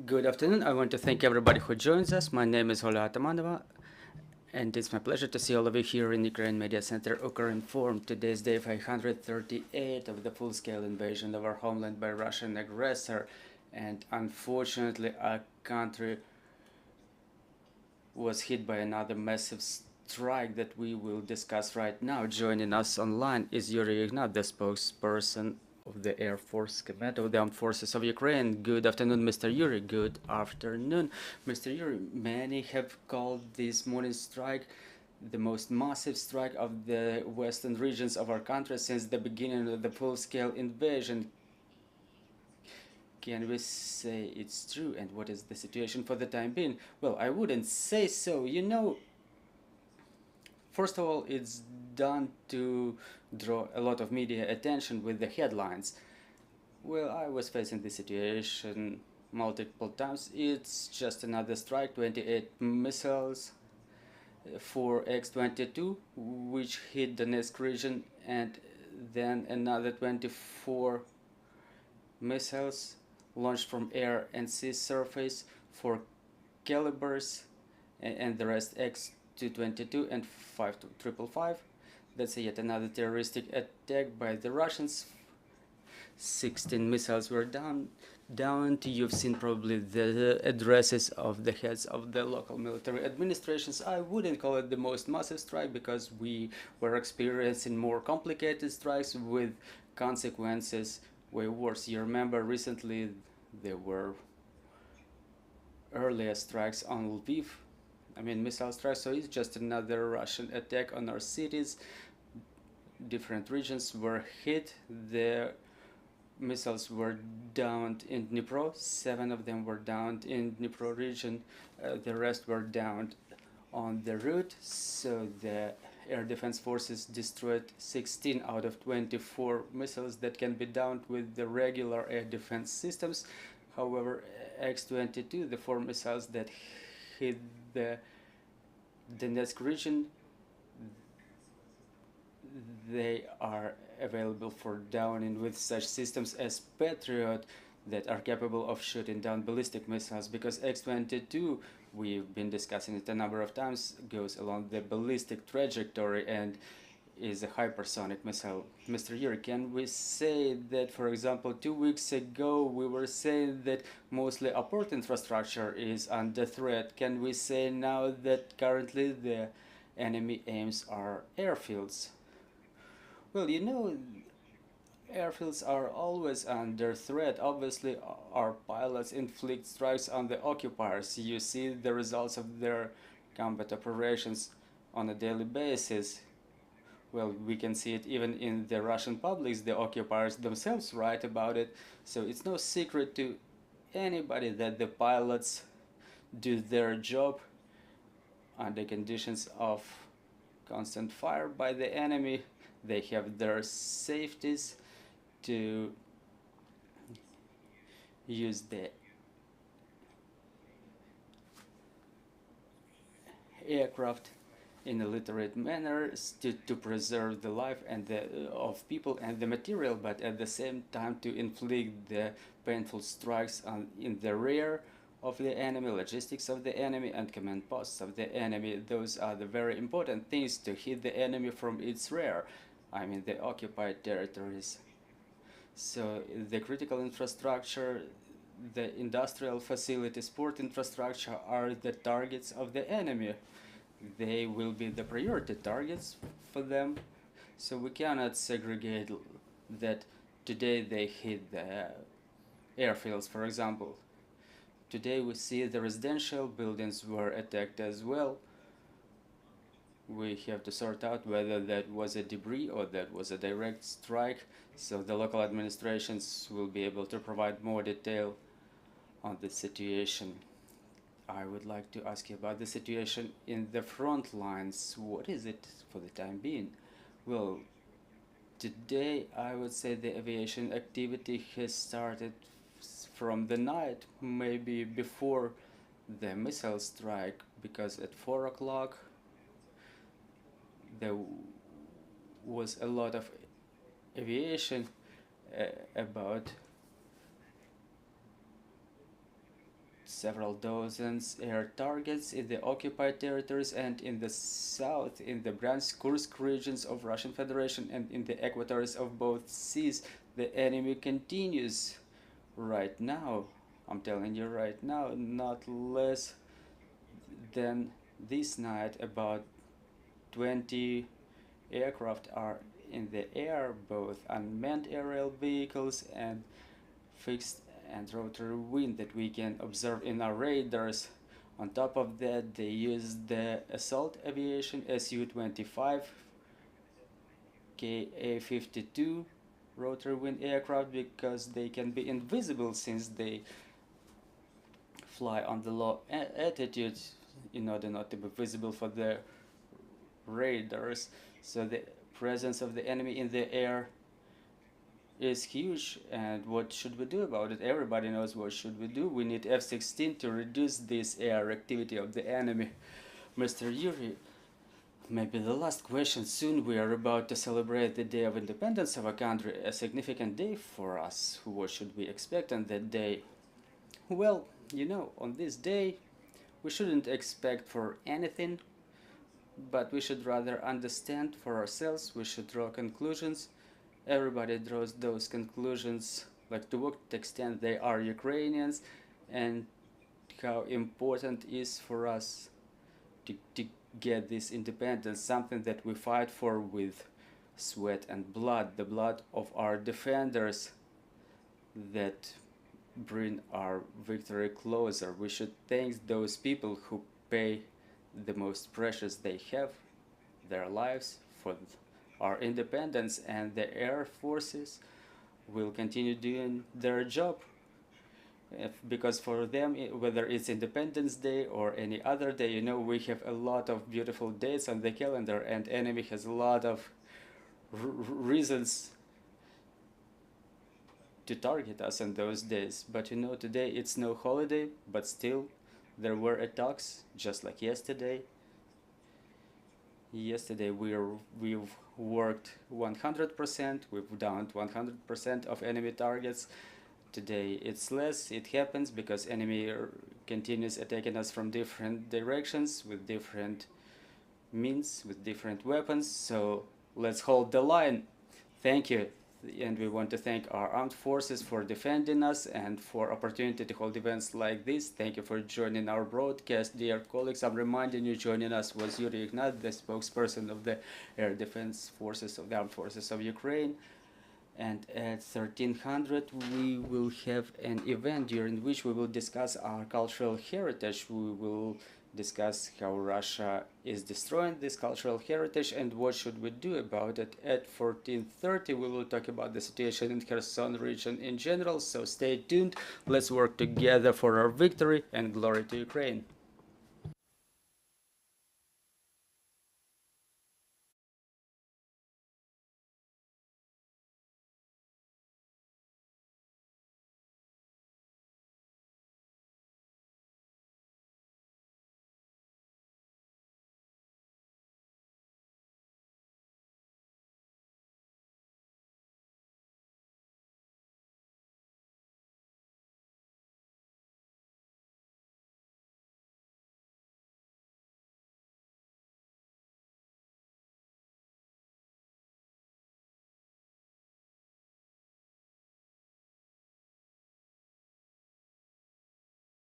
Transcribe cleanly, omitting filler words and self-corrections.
Good afternoon. I want to thank everybody who joins us. My name is Hola Atamanova, and it's my pleasure to see all of you here in Ukraine Media Center, Ukrinform. Today's day 538 of the full-scale invasion of our homeland by Russian aggressor, and unfortunately, our country was hit by another massive strike that we will discuss right now. Joining us online is Yurii Ihnat, the spokesperson of the Air Force Command of the Armed Forces of Ukraine. Good afternoon, Mr. Yurii. Good afternoon, Mr. Yurii. Many have called this morning's strike the most massive strike of the western regions of our country since the beginning of the full-scale invasion. Can we say it's true, and what is the situation for the time being? Well, I wouldn't say so. First of all, it's done to draw a lot of media attention with the headlines. Well, I was facing this situation multiple times. It's just another strike, 28 missiles for X-22, which hit the Donetsk region, and then another 24 missiles launched from air and sea surface for calibers, and the rest X-222 and 555. That's yet another terroristic attack by the Russians. 16 missiles were downed. You've seen probably the addresses of the heads of the local military administrations. I wouldn't call it the most massive strike because we were experiencing more complicated strikes with consequences way worse. You remember recently there were earlier strikes on Lviv, missile strikes, so it's just another Russian attack on our cities. Different regions were hit. The missiles were downed in Dnipro. 7 of them were downed in Dnipro region. The rest were downed on the route. So the air defense forces destroyed 16 out of 24 missiles that can be downed with the regular air defense systems. However, X-22, the 4 missiles that hit the Donetsk region, they are available for downing with such systems as Patriot that are capable of shooting down ballistic missiles, because X-22, we've been discussing it a number of times, goes along the ballistic trajectory and is a hypersonic missile. Mr. Yurii, can we say that, for example, 2 weeks ago we were saying that mostly our port infrastructure is under threat? Can we say now that currently the enemy aims are airfields? Well, airfields are always under threat. Obviously, our pilots inflict strikes on the occupiers. You see the results of their combat operations on a daily basis. Well, we can see it even in the Russian publics. The occupiers themselves write about it. So it's no secret to anybody that the pilots do their job under conditions of constant fire by the enemy. They have their safeties to use the aircraft in a literate manner to preserve the life and of people and the material, but at the same time to inflict the painful strikes in the rear of the enemy, logistics of the enemy, and command posts of the enemy. Those are the very important things to hit the enemy from its rear, the occupied territories. So the critical infrastructure, the industrial facilities, port infrastructure are the targets of the enemy. They will be the priority targets for them. So we cannot segregate that today they hit the airfields, for example. Today we see the residential buildings were attacked as well. We have to sort out whether that was a debris or that was a direct strike, so the local administrations will be able to provide more detail on the situation. I would like to ask you about the situation in the front lines. What is it for the time being? Well, today I would say the aviation activity has started from the night, maybe before the missile strike, because at 4 o'clock there was a lot of aviation about several dozens air targets in the occupied territories and in the south, in the Bryansk, Kursk regions of Russian Federation, and in the equators of both seas. The enemy continues right now. I'm telling you right now, not less than this night, about 20 aircraft are in the air, both unmanned aerial vehicles and fixed and rotary wing that we can observe in our radars. On top of that, they use the assault aviation Su-25 Ka-52 rotary wing aircraft because they can be invisible since they fly on the low altitude in order not to be visible for the radars. So the presence of the enemy in the air is huge, and what should we do about it? Everybody knows what should we do. We need F-16 to reduce this air activity of the enemy. Mr. Yurii, maybe the last question. Soon we are about to celebrate the Day of Independence of a country, a significant day for us. What should we expect on that day? Well, you know, on this day we shouldn't expect for anything, but we should rather understand for ourselves. We should draw conclusions. Everybody draws those conclusions, like to what extent they are Ukrainians and how important is for us to get this independence, something that we fight for with sweat and blood, the blood of our defenders that bring our victory closer. We should thank those people who pay the most precious they have, their lives, for our independence, and the air forces will continue doing their job. Because for them, whether it's Independence Day or any other day, you know, we have a lot of beautiful dates on the calendar, and enemy has a lot of reasons to target us on those days. But you know, today it's no holiday, but still there were attacks just like yesterday. Yesterday we've worked 100%, we've downed 100% of enemy targets. Today it's less. It happens because enemy continues attacking us from different directions with different means, with different weapons. So let's hold the line. Thank you. And we want to thank our armed forces for defending us and for opportunity to hold events like this. Thank you for joining our broadcast, dear colleagues. I'm reminding you, joining us was Yurii, Ihnat, the spokesperson of the Air Defense Forces of the Armed Forces of Ukraine. And at 1300 we will have an event during which we will discuss our cultural heritage. We will discuss how Russia is destroying this cultural heritage and what should we do about it. At 1430 we will talk about the situation in Kherson region in general, so stay tuned. Let's work together for our victory, and glory to Ukraine.